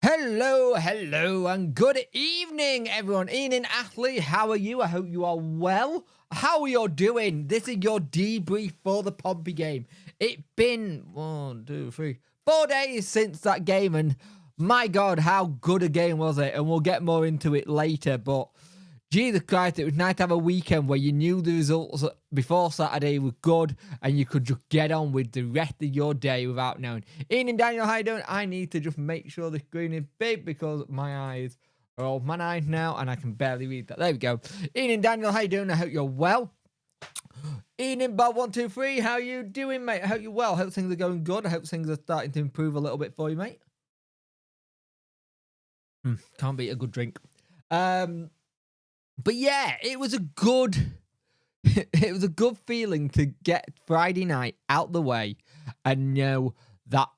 Hello, and good evening, everyone. Ian and Ashley, how are you? I hope you are well. How are you doing? This is your debrief for the Pompey game. It's been 4 days since that game, and my God, how good a game was it? And we'll get more into it later, but Jesus Christ, it was nice to have a weekend where you knew the results before Saturday were good and you could just get on with the rest of your day without knowing. Ian and Daniel, how you doing? I need to just make sure the screen is big because my eyes are all man eyes now and I can barely read that. There we go. Ian and Daniel, how you doing? I hope you're well. Ian and Bob123, how you doing, mate? I hope you're well. I hope things are going good. I hope things are starting to improve a little bit for you, mate. Can't beat a good drink. But yeah, it was a good feeling to get Friday night out the way and know that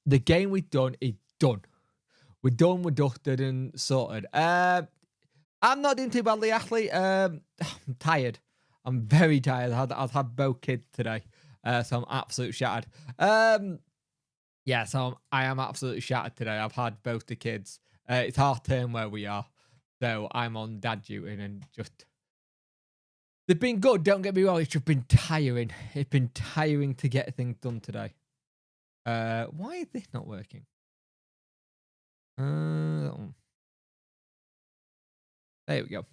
the game we've done is done. We're done, we're dusted and sorted. I'm not doing too badly, Ashley. I'm tired. I'm very tired. I've had both kids today, so I'm absolutely shattered. Yeah, so I am absolutely shattered today. I've had both the kids. It's half term where we are. So I'm on dad duty and just... They've been good, don't get me wrong. It's just been tiring. It's been tiring to get things done today. Why is this not working? There we go.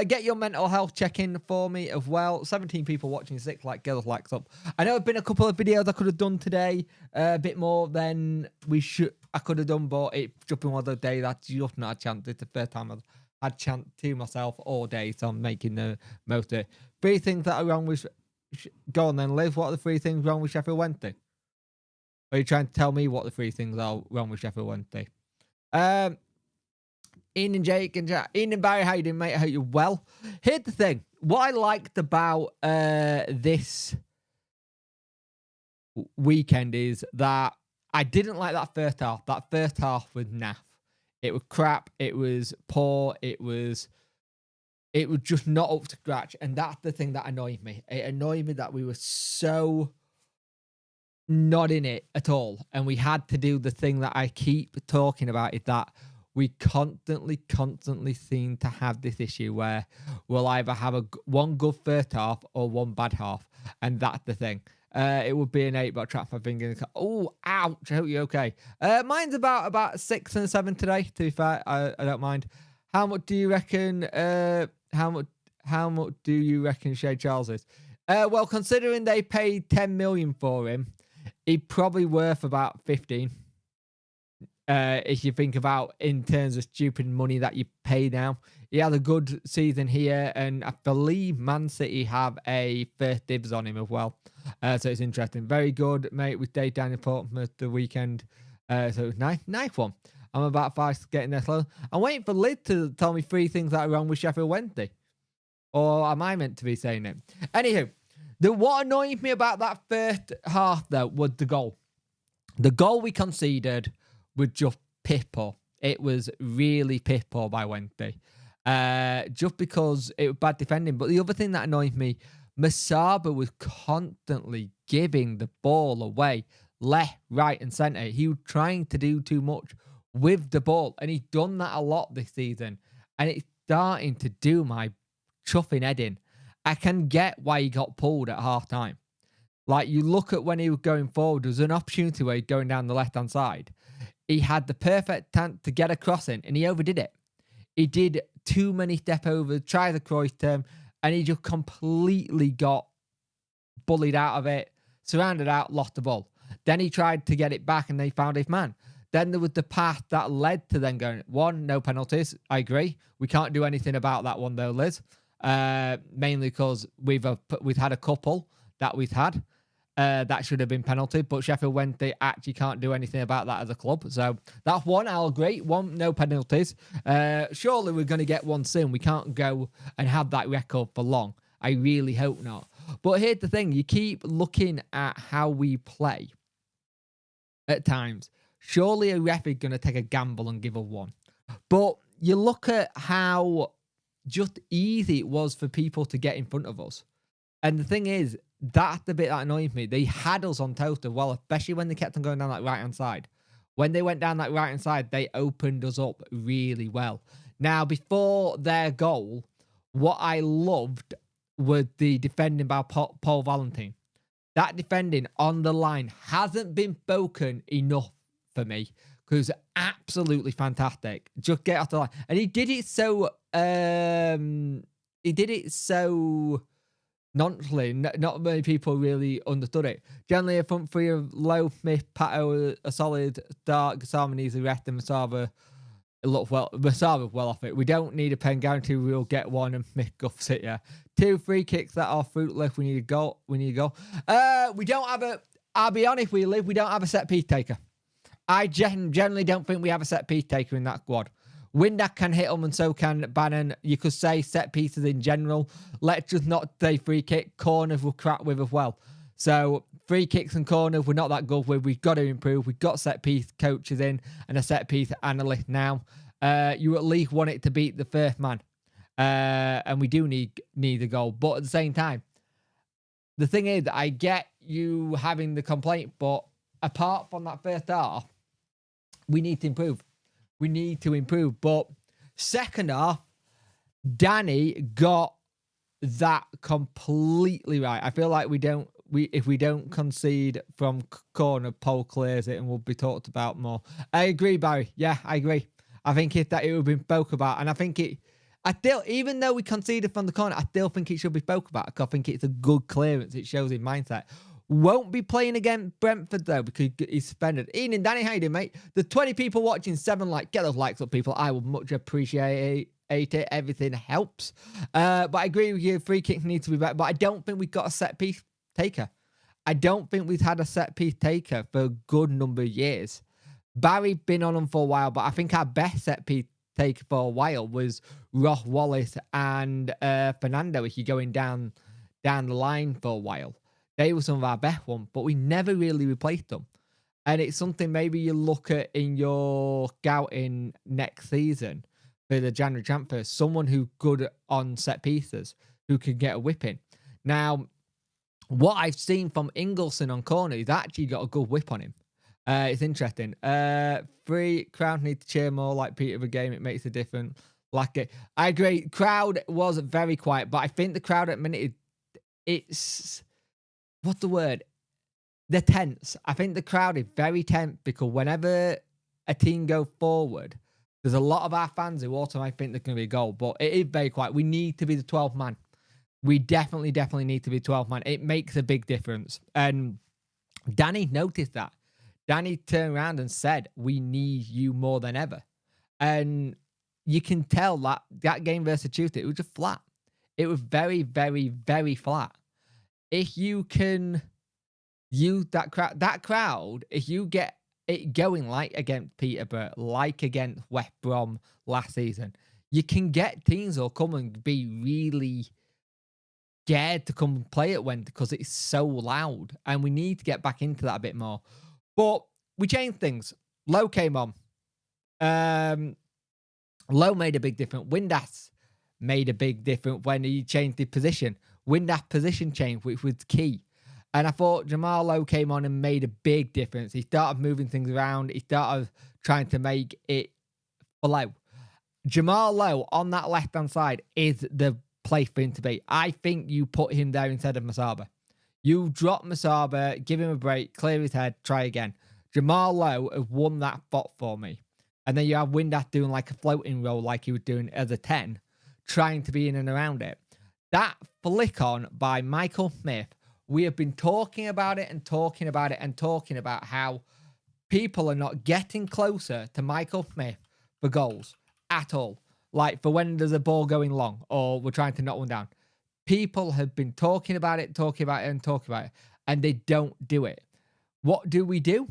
Get your mental health check-in for me as well. 17 people watching, 6 like, get those likes up. I know there's been a couple of videos I could have done today. A bit more than I could have done, but it's just been one of those days that's just not a chance. It's the first time I've had chance to myself all day, so I'm making the most of it. 3 things that are wrong with... Go on then, Liz. What are the 3 things wrong with Sheffield Wednesday? Are you trying to tell me what the 3 things are wrong with Sheffield Wednesday? Ian and Jake and Jack. Ian and Barry, how you doing, mate? I hope you're well. Here's the thing. What I liked about this weekend is that I didn't like that first half. That first half was naff. It was crap. It was poor. It was just not up to scratch. And that's the thing that annoyed me. It annoyed me that we were so not in it at all. And we had to do the thing that I keep talking about, is that we constantly seem to have this issue where we'll either have one good first half or one bad half. And that's the thing. It would be an 8, but I trapped my finger in the car. Oh, ouch. I hope you're okay. Mine's about 6 and 7 today, to be fair. I don't mind. How much do you reckon how much do you reckon Shay Charles is? Well, considering they paid 10 million for him, he's probably worth about 15. If you think about in terms of stupid money that you pay now. He had a good season here, and I believe Man City have a first dibs on him as well. So it's interesting. Very good, mate. We stayed down in Portsmouth the weekend. So it was nice one. I'm about 5 getting there slow. I'm waiting for Liz to tell me 3 things that are wrong with Sheffield Wednesday. Or am I meant to be saying it? Anywho, what annoyed me about that first half, though, was the goal. The goal we conceded was just piss poor. It was really piss poor by Wednesday. Just because it was bad defending. But the other thing that annoyed me, Masaba was constantly giving the ball away left, right and centre. He was trying to do too much with the ball. And he's done that a lot this season. And it's starting to do my chuffing head in. I can get why he got pulled at half time. Like, you look at when he was going forward, there was an opportunity where he's going down the left-hand side. He had the perfect chance to get a crossing, and he overdid it. He did too many step overs, tried the cross term, and he just completely got bullied out of it, surrounded out, lost the ball. Then he tried to get it back, and they found his man. Then there was the path that led to then going, 1, no penalties. I agree. We can't do anything about that one, though, Liz. Mainly because we've had a couple that we've had. That should have been penalty, but Sheffield Wednesday actually can't do anything about that as a club. So that's 1, I'll agree. 1, no penalties. Surely we're going to get one soon. We can't go and have that record for long. I really hope not. But here's the thing. You keep looking at how we play at times. Surely a ref is going to take a gamble and give a 1. But you look at how just easy it was for people to get in front of us. And the thing is, that's the bit that annoyed me. They had us on toast as well, especially when they kept on going down that right-hand side. When they went down that right-hand side, they opened us up really well. Now, before their goal, what I loved was the defending by Paul Valentine. That defending on the line hasn't been spoken enough for me, because absolutely fantastic. Just get off the line. And he did it so nonchalantly. Not many people really understood it. Generally, a front three of Lowe, Smith, Pato, a solid start. Gasama needs a rest, and Masaba look well. Masaba well off it. We don't need a pen guarantee. We'll get one, and Smith guffs it. Yeah, 2 free kicks that are fruitless. We need a goal. We don't have a. I'll be honest with you, Liv. We don't have a set piece taker. I generally don't think we have a set piece taker in that squad. Windass can hit them, and so can Bannon. You could say set pieces in general. Let's just not say free kick. Corners we'll crack with as well. So free kicks and corners we're not that good with. We've got to improve. We've got set piece coaches in and a set piece analyst now. You at least want it to beat the first man. And we do need a goal. But at the same time, the thing is, I get you having the complaint, but apart from that first half, we need to improve. We need to improve. But second half, Danny got that completely right. I feel like if we don't concede from corner, Paul clears it and will be talked about more. I agree, Barry. Yeah, I agree. I think it would have been spoke about. And I think even though we conceded from the corner, I still think it should be spoke about. I think it's a good clearance. It shows his mindset. Won't be playing against Brentford, though, because he's suspended. Ian and Danny, how you doing, mate? The 20 people watching, 7 likes. Get those likes up, people. I would much appreciate it. Everything helps. But I agree with you. Free kicks need to be better. But I don't think we've got a set-piece taker. I don't think we've had a set-piece taker for a good number of years. Barry been on them for a while, but I think our best set-piece taker for a while was Ross Wallace and Fernando, if you're going down the line for a while. They were some of our best ones, but we never really replaced them. And it's something maybe you look at in your scouting next season for the January transfer. Someone who's good on set pieces, who can get a whipping. Now, what I've seen from Ingleson on corner, he's actually got a good whip on him. It's interesting. Crowd need to cheer more like Peter of a game. It makes a difference. Like it. I agree. Crowd was very quiet, but I think the crowd at the minute, it's... What's the word? They're tense. I think the crowd is very tense because whenever a team goes forward, there's a lot of our fans who automatically think there's going to be a goal, but it is very quiet. We need to be the 12th man. We definitely need to be 12th man. It makes a big difference. And Danny noticed that. Danny turned around and said, we need you more than ever. And you can tell that game versus Tuesday, it was just flat. It was very, very, very flat. If you can use that crowd, if you get it going like against Peterborough, like against West Brom last season, you can get teams who'll come and be really scared to come and play at Wembley because it's so loud. And we need to get back into that a bit more. But we changed things. Lowe came on. Lowe made a big difference. Windass made a big difference when he changed the position. Windass position change, which was key. And I thought Jamal Lowe came on and made a big difference. He started moving things around. He started trying to make it flow. Jamal Lowe on that left-hand side is the place for him to be. I think you put him there instead of Masaba. You drop Masaba, give him a break, clear his head, try again. Jamal Lowe has won that spot for me. And then you have Windass doing like a floating role like he was doing as a 10, trying to be in and around it. That flick on by Michael Smith, we have been talking about it and talking about it and talking about how people are not getting closer to Michael Smith for goals at all. Like for when there's a ball going long or we're trying to knock one down. People have been talking about it, and they don't do it. What do?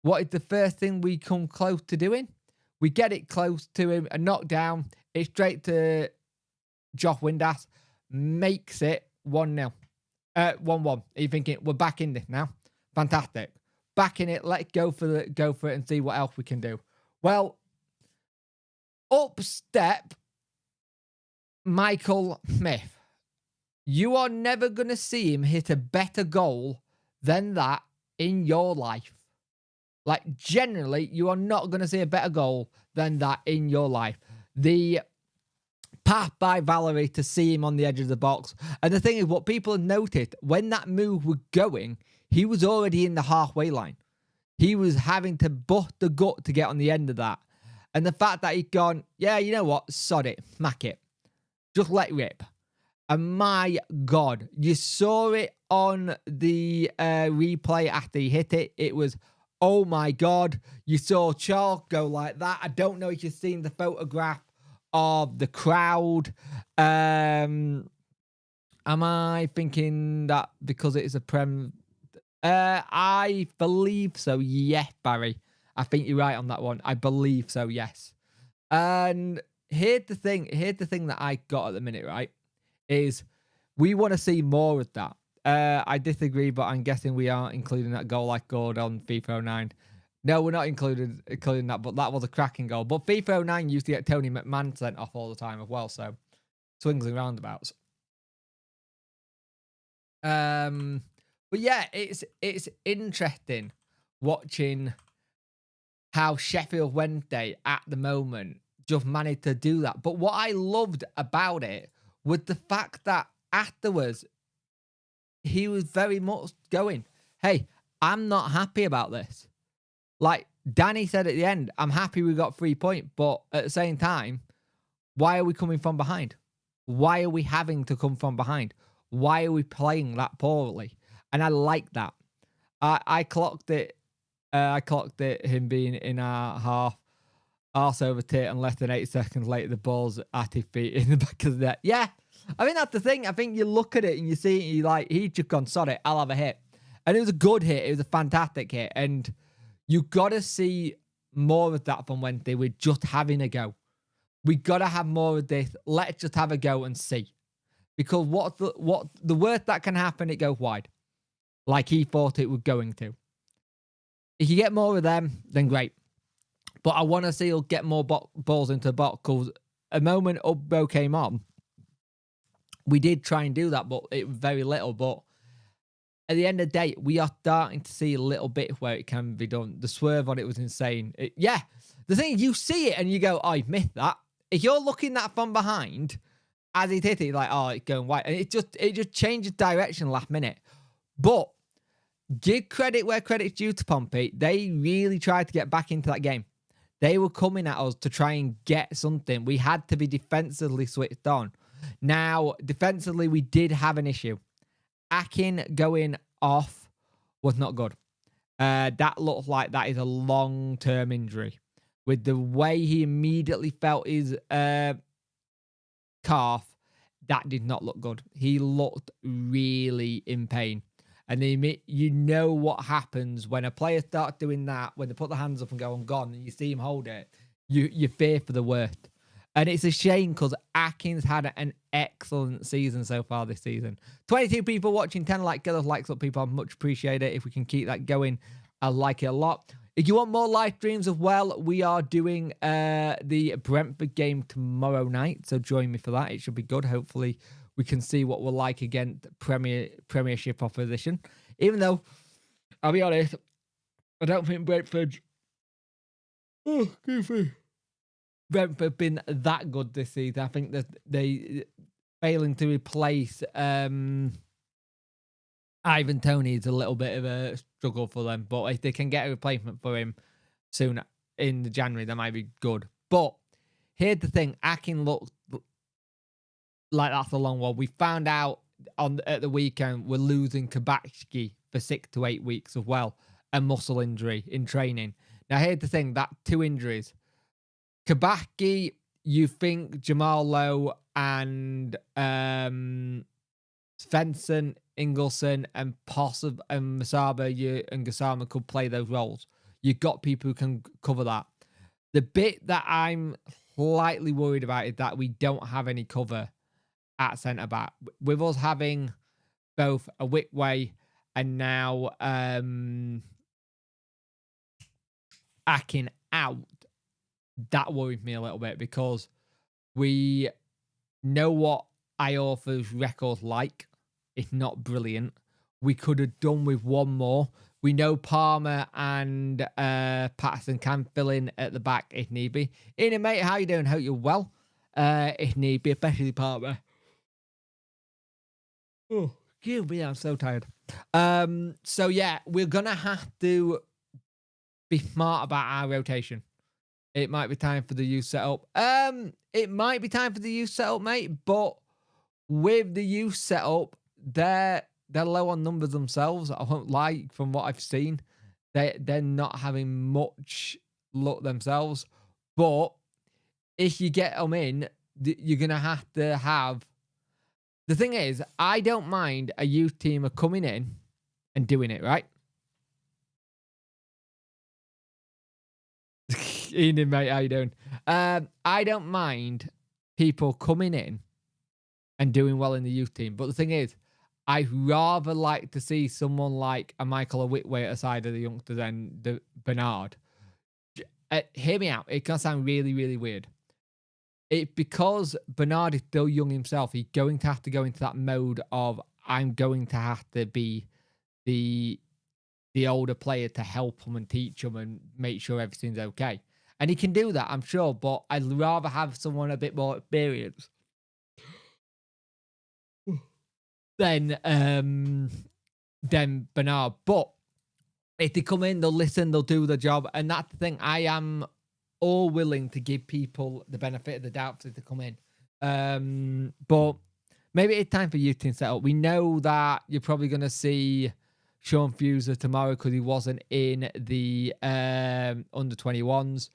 What is the first thing we come close to doing? We get it close to him, a knockdown. It's straight to Josh Windass, makes it 1-0. 1-1. Are you thinking, we're back in this now? Fantastic. Back in it. Let's go for it and see what else we can do. Well, up step Michael Smith. You are never going to see him hit a better goal than that in your life. Like, generally, you are not going to see a better goal than that in your life. The path by Valerie to see him on the edge of the box. And the thing is, what people have noticed, when that move was going, he was already in the halfway line. He was having to bust the gut to get on the end of that. And the fact that he'd gone, yeah, you know what? Sod it. Smack it. Just let rip. And my God, you saw it on the replay after he hit it. It was, oh my God. You saw Charles go like that. I don't know if you've seen the photograph of the crowd. Am I thinking that because it's a Prem? I believe so. Yes, Barry. I think you're right on that one. I believe so. Yes. And here's the thing that I got at the minute, right? Is we want to see more of that. I disagree, but I'm guessing we aren't including that goal I scored on FIFA 09. No, we're not including that, but that was a cracking goal. But FIFA 09 used to get Tony McMahon sent off all the time as well, so swings and roundabouts. But yeah, it's interesting watching how Sheffield Wednesday at the moment just managed to do that. But what I loved about it was the fact that afterwards, he was very much going, hey, I'm not happy about this. Like Danny said at the end, I'm happy we got 3 points, but at the same time, why are we coming from behind? Why are we having to come from behind? Why are we playing that poorly? And I like that. I clocked it. I clocked it, him being in our half, arse over tit, and less than 8 seconds later, the ball's at his feet in the back of the net. Yeah, I think that's the thing. I think you look at it and you see, he's just gone, sod it, I'll have a hit. And it was a good hit. It was a fantastic hit. And you got to see more of that from Wednesday. We're just having a go. We got to have more of this. Let's just have a go and see. Because what the worst that can happen, it goes wide. Like he thought it was going to. If you get more of them, then great. But I want to see he'll get more balls into the box, because a moment Ugbo came on, we did try and do that, but it was very little. But at the end of the day, we are starting to see a little bit where it can be done. The swerve on it was insane. Yeah, the thing is, you see it and you go, oh, you missed that. If you're looking that from behind, as he hit it, you're like, oh, it's going wide. And it just changes direction last minute. But give credit where credit's due to Pompey. They really tried to get back into that game. They were coming at us to try and get something. We had to be defensively switched on. Now, defensively, we did have an issue. Akin going off was not good. That looked like that is a long-term injury. With the way he immediately felt his calf, that did not look good. He looked really in pain. And you know what happens when a player starts doing that, when they put their hands up and go, I'm gone, and you see him hold it, you fear for the worst. And it's a shame because Atkins had an excellent season so far this season. 22 people watching, 10 like, get those likes up, people. I much appreciate it. If we can keep that going, I like it a lot. If you want more live streams as well, we are doing the Brentford game tomorrow night. So join me for that. It should be good. Hopefully we can see what we're like against Premiership opposition. Even though, I'll be honest, I don't think Brentford have been that good this season. I think that they failing to replace Ivan Toney is a little bit of a struggle for them. But if they can get a replacement for him soon in January, that might be good. But here's the thing. Akin looked like that's a long one. We found out at the weekend we're losing Kabachki for 6 to 8 weeks as well. A muscle injury in training. Now, here's the thing. That 2 injuries. Kabachki, you think Jamal Lowe and Svensson, Ingelsson, and possibly Masaba and Gassama could play those roles. You've got people who can cover that. The bit that I'm slightly worried about is that we don't have any cover at centre-back. With us having both a Wickway and now Akin out, that worried me a little bit because we know what Iorfa's record's like. It's not brilliant. We could have done with one more. We know Palmer and Patterson can fill in at the back if need be. Ian, mate, how you doing? Hope you're well. If need be, especially Palmer. Oh, give me, I'm so tired. So yeah, we're gonna have to be smart about our rotation. It might be time for the youth setup. It might be time for the youth setup, mate. But with the youth setup, they're low on numbers themselves. I won't lie, from what I've seen, they're not having much luck themselves. But if you get them in, you're gonna have to have. The thing is, I don't mind a youth team coming in and doing it, right? Ian, mate, how you doing? I don't mind people coming in and doing well in the youth team. But the thing is, I'd rather like to see someone like a Michael Whitway at the side of the youngster than the Bernard. Hear me out. It can sound really, really weird. Because Bernard is still young himself, he's going to have to go into that mode of, I'm going to have to be the older player to help him and teach him and make sure everything's okay. And he can do that, I'm sure, but I'd rather have someone a bit more experienced than Bernard. But if they come in, they'll listen, they'll do the job. And that's the thing. I am all willing to give people the benefit of the doubt to come in. But maybe it's time for youth team setup. We know that you're probably going to see Sean Fuser tomorrow because he wasn't in the under 21s.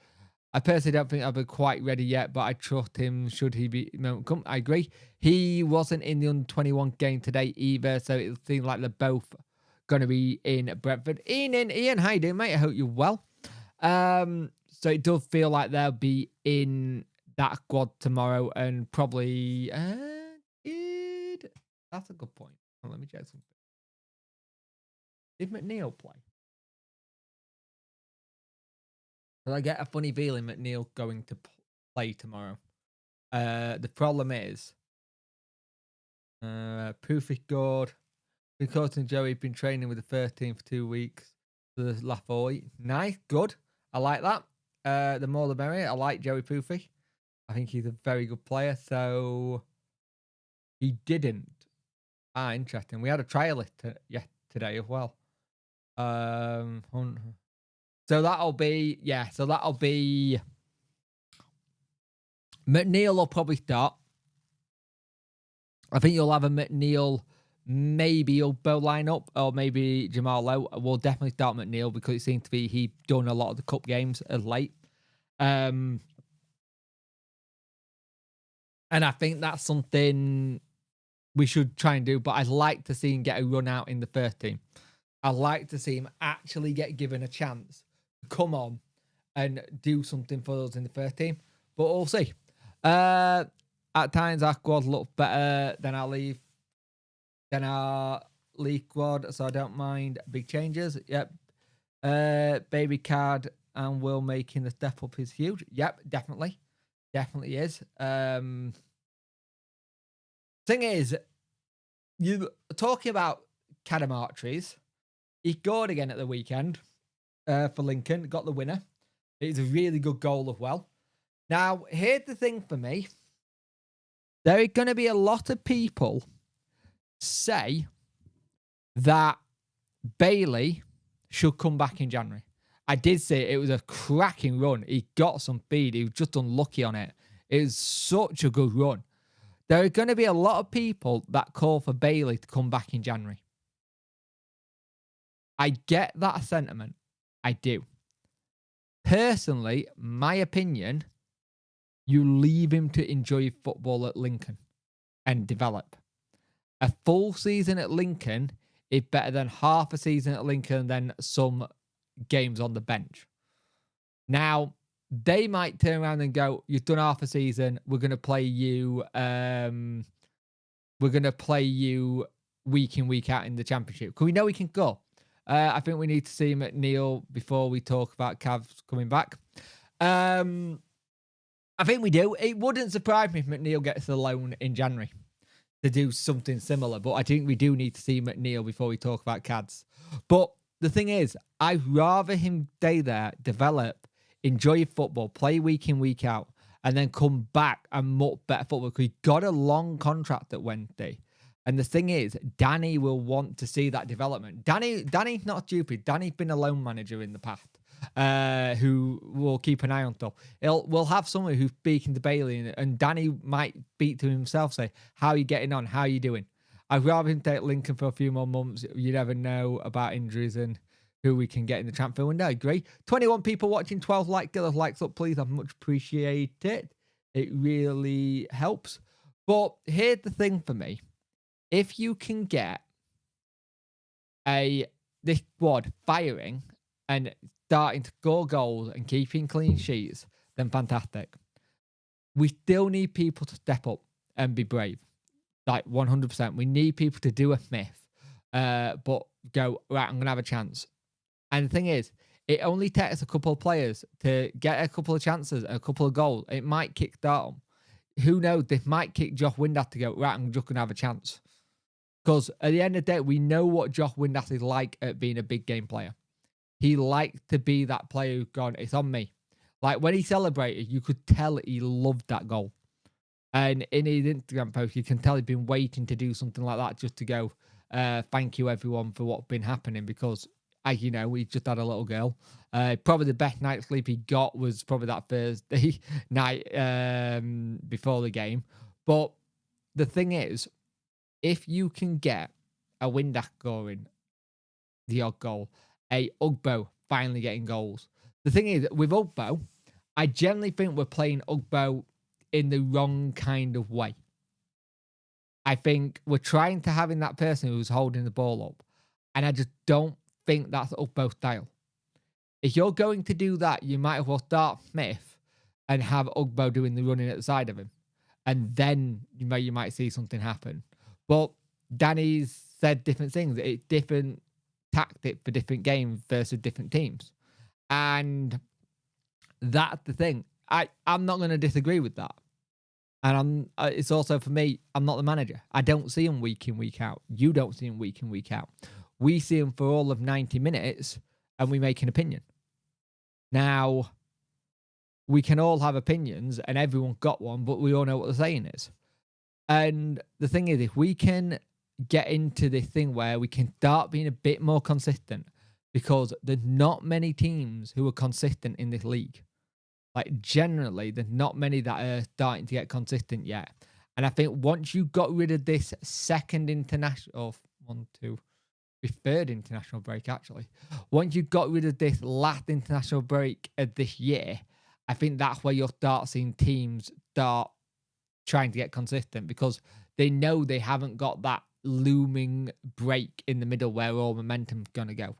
I personally don't think I've been quite ready yet, but I trust him should he be come. I agree. He wasn't in the under 21 game today either, so it seems like they're both going to be in Brentford. Ian, how you doing, mate? I hope you're well. So it does feel like they'll be in that squad tomorrow, and probably that's a good point. Well, let me check something. Did McNeil play? But I get a funny feeling McNeil going to play tomorrow. The problem is, Poofy scored. Because and Joey have been training with the first team for 2 weeks. For the last 4 weeks. Nice, good. I like that. The more the merrier. I like Joey Poofy. I think he's a very good player. So he didn't. Interesting. We had a trial today as well. So that'll be, so that'll be, McNeil will probably start. I think you'll have a McNeil, maybe Ulbo line up, or maybe Jamal Lowe. We'll definitely start McNeil because it seems to be he's done a lot of the cup games as late. And I think that's something we should try and do, but I'd like to see him get a run out in the first team. I'd like to see him actually get given a chance to come on and do something for us in the first team, but we'll see. At times, our squad looked better than our league squad, so I don't mind big changes. Yep. Baby Card and Will making the step up is huge. Yep, definitely. Definitely is. Thing is, you talking about Cadam Archeries. He scored again at the weekend for Lincoln, got the winner. It's a really good goal as well. Now, here's the thing for me. There are going to be a lot of people say that Bailey should come back in January. I did say it was a cracking run. He got some speed. He was just unlucky on it. It was such a good run. There are going to be a lot of people that call for Bailey to come back in January. I get that sentiment. I do. Personally, my opinion, you leave him to enjoy football at Lincoln and develop. A full season at Lincoln is better than half a season at Lincoln than some games on the bench. Now, they might turn around and go, you've done half a season, we're going to play you week in, week out in the championship. Because we know he can go. I think we need to see McNeil before we talk about Cavs coming back. I think we do. It wouldn't surprise me if McNeil gets the loan in January to do something similar. But I think we do need to see McNeil before we talk about Cads. But the thing is, I'd rather him stay there, develop, enjoy football, play week in, week out, and then come back and much better football, because he got a long contract at Wednesday. And the thing is, Danny will want to see that development. Danny's not stupid. Danny's been a loan manager in the past, who will keep an eye on stuff. We'll have someone who's speaking to Bailey, and Danny might speak to himself, say, how are you getting on? How are you doing? I'd rather him take Lincoln for a few more months. You never know about injuries and who we can get in the transfer window. I agree. 21 people watching, 12 likes. Get those likes up, please. I much appreciate it. It really helps. But here's the thing for me. If you can get this squad firing and starting to score goals and keeping clean sheets, then fantastic. We still need people to step up and be brave. Like 100%. We need people to do a myth, but go, right, I'm going to have a chance. And the thing is, it only takes a couple of players to get a couple of chances, a couple of goals. It might kickstart them. Who knows? They might kick Josh Windass to go, right, I'm just going to have a chance. Because at the end of the day, we know what Josh Windass is like at being a big game player. He likes to be that player who's gone, it's on me. Like when he celebrated, you could tell he loved that goal. And in his Instagram post, you can tell he's been waiting to do something like that just to go, thank you everyone for what's been happening, because, as you know, we just had a little girl. Probably the best night's sleep he got was probably that Thursday night before the game. But the thing is, if you can get a Windass scoring the odd goal, a Ugbo finally getting goals. The thing is, with Ugbo, I generally think we're playing Ugbo in the wrong kind of way. I think we're trying to having that person who's holding the ball up, and I just don't think that's Ugbo style. If you're going to do that, you might as well start Smith and have Ugbo doing the running at the side of him, and then you might see something happen. But Danny's said different things. It's different tactic for different games versus different teams, and that's the thing. I'm not going to disagree with that. And it's also, for me, I'm not the manager. I don't see him week in, week out. You don't see him week in, week out. We see him for all of 90 minutes and we make an opinion. Now, we can all have opinions and everyone got one, but we all know what the saying is. And the thing is, if we can get into this thing where we can start being a bit more consistent, because there's not many teams who are consistent in this league. Like, generally, there's not many that are starting to get consistent yet. And I think once you got rid of this second international, third international break, actually. Once you got rid of this last international break of this year, I think that's where you'll start seeing teams start trying to get consistent, because they know they haven't got that looming break in the middle where all momentum's going to go.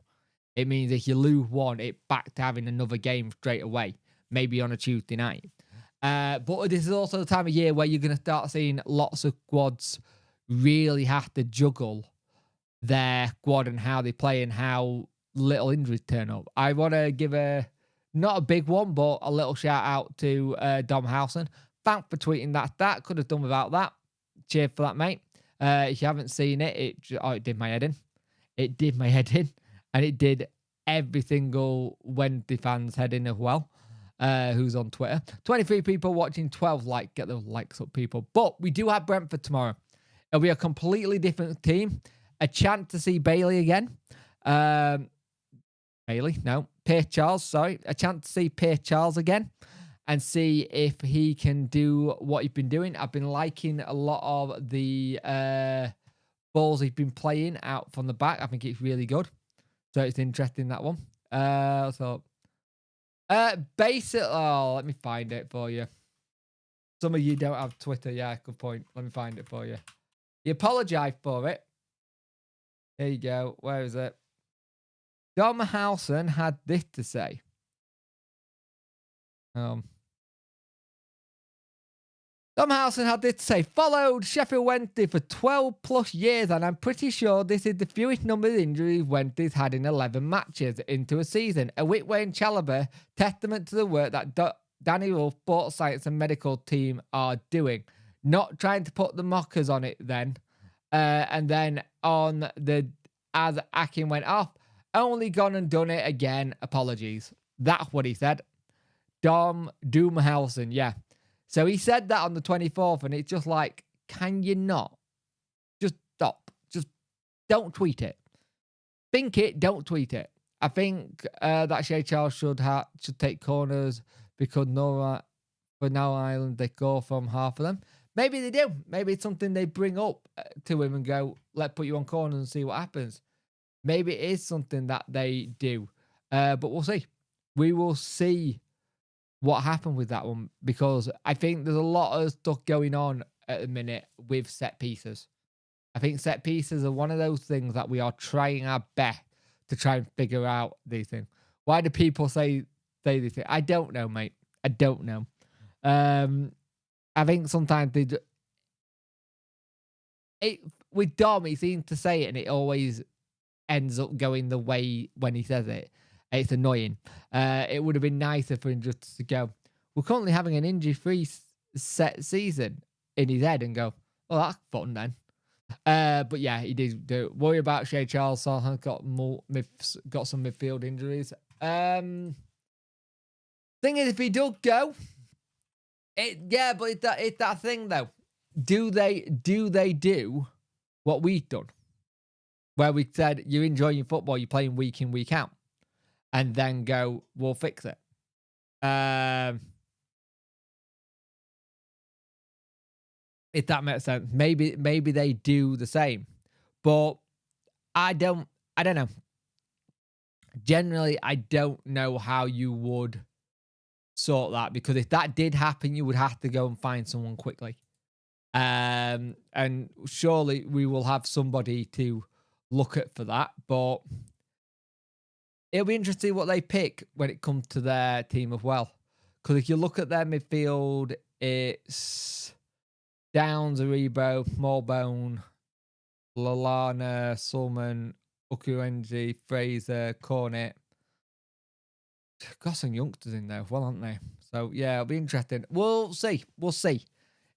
It means if you lose one, it's back to having another game straight away. Maybe on a Tuesday night. But this is also the time of year where you're going to start seeing lots of squads really have to juggle their squad and how they play and how little injuries turn up. I want to give not a big one, but a little shout out to Dom Howson. Thanks for tweeting that stat. Could have done without that. Cheers for that, mate. If you haven't seen it, it did my head in. It did my head in. And it did every single Wednesday fan's head in as well. Who's on Twitter. 23 people watching, 12 likes. Get those likes up, people. But we do have Brentford tomorrow. It'll be a completely different team. A chance to see Bailey again. Pierce Charles, sorry. A chance to see Pierce Charles again and see if he can do what he's been doing. I've been liking a lot of the balls he's been playing out from the back. I think it's really good. So it's interesting, that one. Let me find it for you. Some of you don't have Twitter. Yeah, good point. Let me find it for you. You apologise for it. Here you go. Where is it? Dom Howson had this to say. Dom Howson had this to say. Followed Sheffield Wednesday for 12 plus years, and I'm pretty sure this is the fewest number of injuries Wednesday's had in 11 matches into a season. A Whitway and Chalobah, testament to the work that Danny Wolf, sports science and medical team are doing. Not trying to put the mockers on it then. And then as Akin went off, only gone and done it again. Apologies. That's what he said. Dom Doomhausen, yeah. So he said that on the 24th, and it's just like, can you not? Just stop. Just don't tweet it. Think it, don't tweet it. I think that Shay Charles should take corners because for now Ireland, they go from half of them. Maybe they do. Maybe it's something they bring up to him and go, let's put you on corners and see what happens. Maybe it is something that they do. But we'll see. We will see what happened with that one, because I think there's a lot of stuff going on at the minute with set pieces. I think set pieces are one of those things that we are trying our best to try and figure out these things. Why do people say these things? I don't know, mate. I don't know. I think sometimes with Dom, he seems to say it and it always ends up going the way when he says it. It's annoying. It would have been nicer for him just to go, we're currently having an injury-free set season in his head, and go, well, that's fun then. But yeah, he did do worry about Shay Charles. Got some midfield injuries. Thing is, if he does go, but it's that thing though. Do they do what we've done, where we said you're enjoying your football, you're playing week in, week out, and then go, we'll fix it. If that makes sense, maybe they do the same, but I don't know. Generally, I don't know how you would sort that, because if that did happen, you would have to go and find someone quickly. And surely we will have somebody to look at for that, but it'll be interesting what they pick when it comes to their team as well. Because if you look at their midfield, it's Downs, Aribo, Smallbone, Lallana, Sulman, Ukurenji, Fraser, Cornet. Got some youngsters in there, well, aren't they? So yeah, it'll be interesting. We'll see.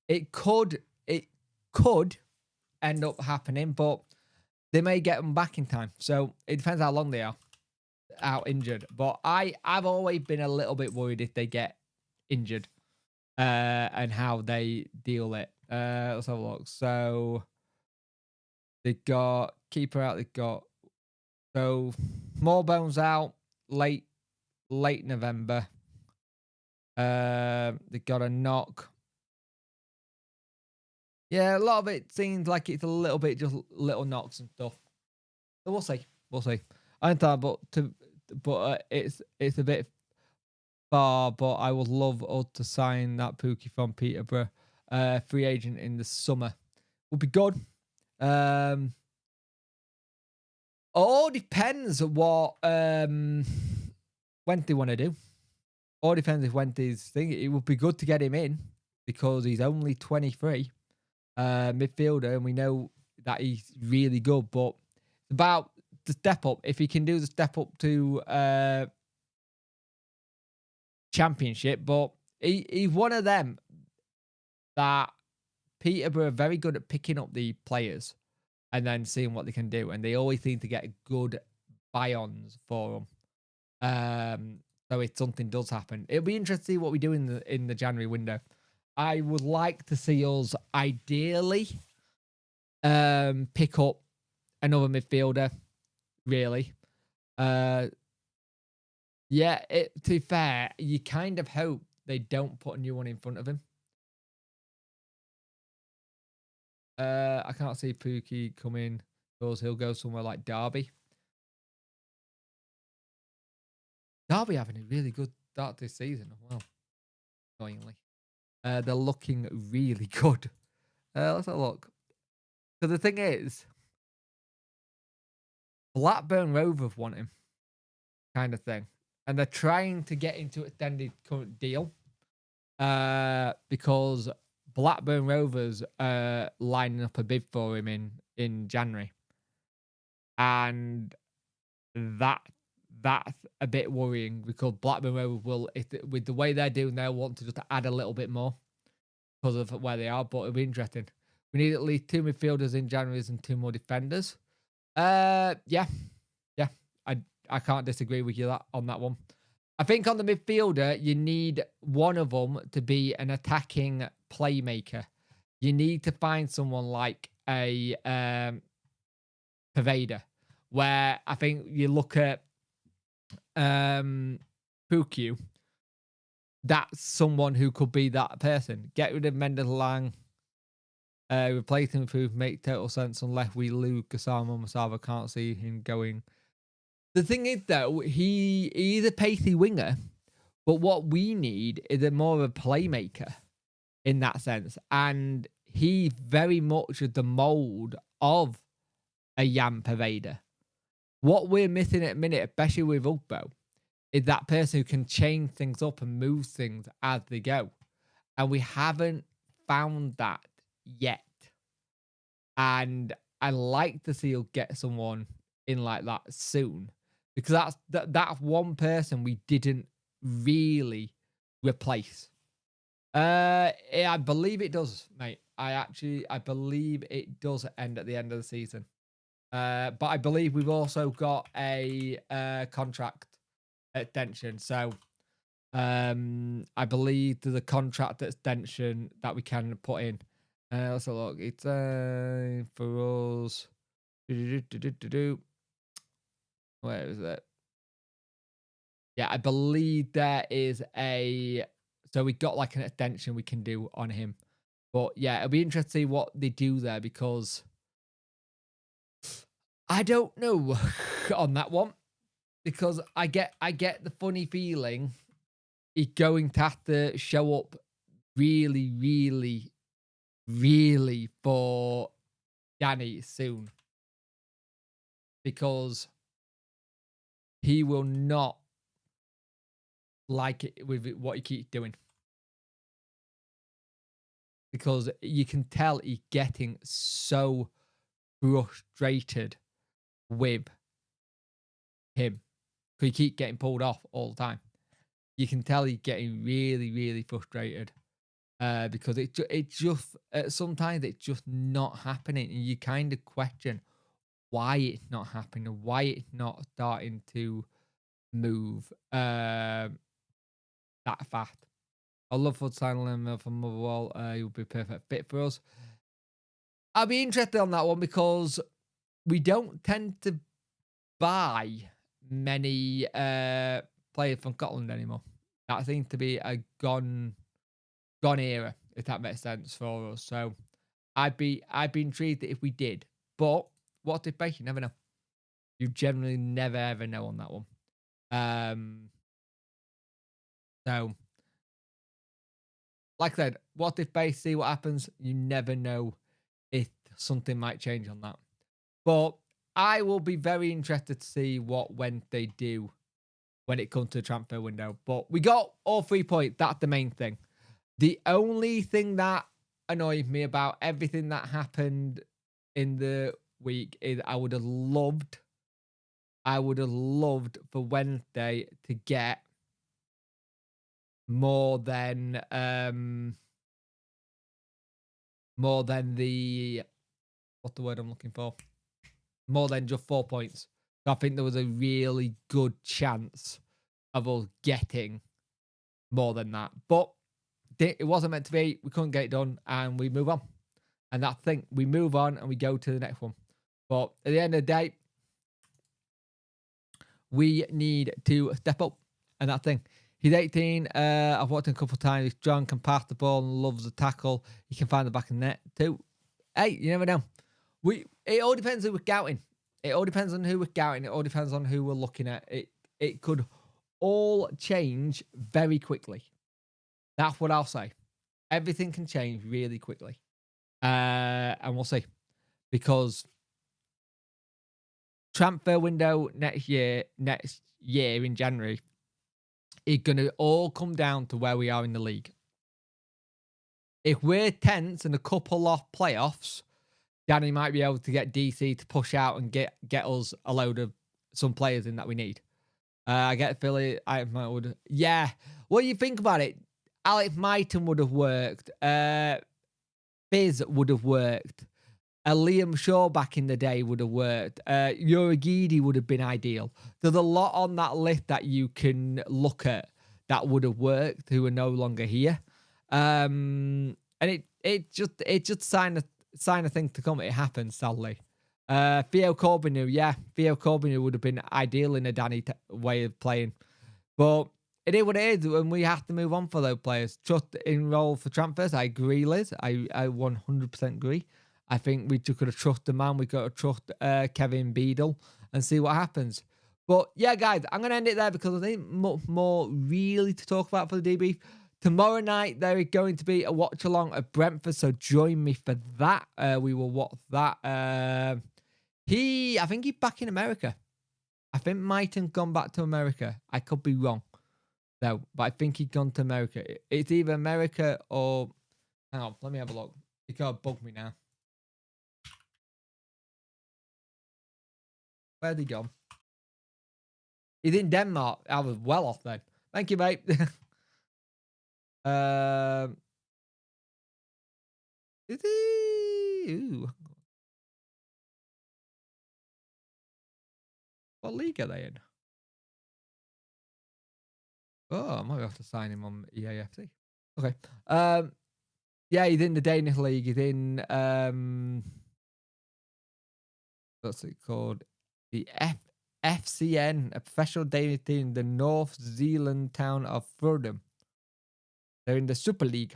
It could end up happening, but they may get them back in time. So it depends how long they are out injured. But I've always been a little bit worried if they get injured and how they deal it. Let's have a look. So they got keeper out. They got Smallbones out late November. They got a knock. Yeah, a lot of it seems like it's a little bit just little knocks and stuff. So we'll see. I don't know, but it's a bit far. But I would love us to sign that Pookie from Peterborough, free agent in the summer. Would be good. All depends what Wenty want to do. All depends if Wenty's thing. It would be good to get him in because he's only 23. Midfielder, and we know that he's really good, but it's about the step up. If he can do the step up to Championship, but he's one of them that Peterborough are very good at picking up the players and then seeing what they can do, and they always seem to get good buy-ons for them. So if something does happen, it'll be interesting to see what we do in the January window. I would like to see us ideally pick up another midfielder, really. Yeah, to be fair, you kind of hope they don't put a new one in front of him. I can't see Pookie coming because he'll go somewhere like Derby. Derby having a really good start this season as well, annoyingly. They're looking really good. Let's have a look. So the thing is, Blackburn Rovers want him, kind of thing. And they're trying to get into extended current deal because Blackburn Rovers are lining up a bid for him in January. And that's a bit worrying because Blackburn Rovers will, with the way they're doing, they'll want to just add a little bit more because of where they are, but it'll be interesting. We need at least 2 midfielders in January and 2 more defenders. Yeah. I can't disagree with you on that one. I think on the midfielder, you need one of them to be an attacking playmaker. You need to find someone like a Pervader, where I think you look at Pukyu, that's someone who could be that person. Get rid of Mendelang, replace him with who make total sense unless we lose Gasama Masava. Can't see him going. The thing is, though, he's a pacey winger, but what we need is a more of a playmaker in that sense. And he's very much the mould of a Jan Pervader. What we're missing at the minute, especially with Ugbo, is that person who can change things up and move things as they go. And we haven't found that yet. And I like to see us get someone in like that soon. Because that's one person we didn't really replace. I believe it does, mate. I believe it does end at the end of the season. But I believe we've also got a contract extension. So I believe there's a contract extension that we can put in. Let's have a look. It's for us. Where is it? Yeah, I believe there is a... So we got like an extension we can do on him. But yeah, it'll be interesting to see what they do there, because I don't know on that one. Because I get the funny feeling he's going to have to show up really, really, really for Danny soon. Because he will not like it with what he keeps doing. Because you can tell he's getting so frustrated with him. Because he keeps getting pulled off all the time. You can tell he's getting really, really frustrated. Because it just sometimes it's just not happening. And you kind of question why it's not happening, and why it's not starting to move that fast. I love for signing from Motherwell. He'll be a perfect fit for us. I'll be interested on that one, because we don't tend to buy many players from Scotland anymore. That seems to be a gone era, if that makes sense for us. So I'd be intrigued if we did. But what's the base? You never know. You generally never ever know on that one. So like I said, what if base? See what happens. You never know if something might change on that. But I will be very interested to see what Wednesday do when it comes to the transfer window. But we got all 3 points. That's the main thing. The only thing that annoyed me about everything that happened in the week is I would have loved for Wednesday to get more than the, what's the word I'm looking for? More than just 4 points. So I think there was a really good chance of us getting more than that. But it wasn't meant to be. We couldn't get it done, and we move on. And that's the thing. We move on and we go to the next one. But at the end of the day, we need to step up. And that thing. He's 18. I've watched him a couple of times. He's strong, can pass the ball, and loves the tackle. He can find the back of the net too. Hey, you never know. It all depends who we're scouting. It all depends on who we're scouting. It all depends on who we're looking at. It could all change very quickly. That's what I'll say. Everything can change really quickly. And we'll see. Because transfer window next year in January, it's going to all come down to where we are in the league. If we're 10th and a couple off playoffs, Danny might be able to get DC to push out and get us a load of some players in that we need. I get Philly. Yeah. What do you think about it? Alex Mighton would have worked. Fizz would have worked. A Liam Shaw back in the day would have worked. Uragidi would have been ideal. There's a lot on that list that you can look at that would have worked who are no longer here. And it just sign a thing to come. It happens, sadly. Theo Corbinu, yeah. Theo Corbinu would have been ideal in a Danny way of playing. But it is what it is, and we have to move on for those players. Trust enroll for transfers. I agree, Liz. I 100% agree. I think we just got to trust the man. We got to trust Kevin Beadle and see what happens. But yeah, guys, I'm going to end it there because I think much more really to talk about for the debrief. Tomorrow night, there is going to be a watch along at Brentford, so join me for that. We will watch that. I think he's back in America. I think Mighton gone back to America. I could be wrong, though, but I think he's gone to America. It's either America or... Hang on, let me have a look. He can't bug me now. Where's he gone? He's in Denmark. I was well off then. Thank you, mate. Is he? Ooh. What league are they in? Oh, I might have to sign him on EAFC. Okay. Yeah, he's in the Danish league. He's in what's it called? The FCN, a professional Danish team, the North Zealand town of Furdham. They're in the Super League.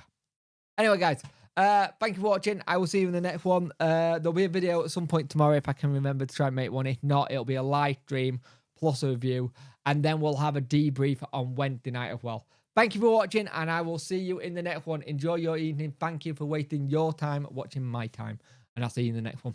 Anyway, guys, thank you for watching. I will see you in the next one. There'll be a video at some point tomorrow if I can remember to try and make one. If not, it'll be a live stream plus a review. And then we'll have a debrief on Wednesday night as well. Thank you for watching, and I will see you in the next one. Enjoy your evening. Thank you for wasting your time watching my time. And I'll see you in the next one.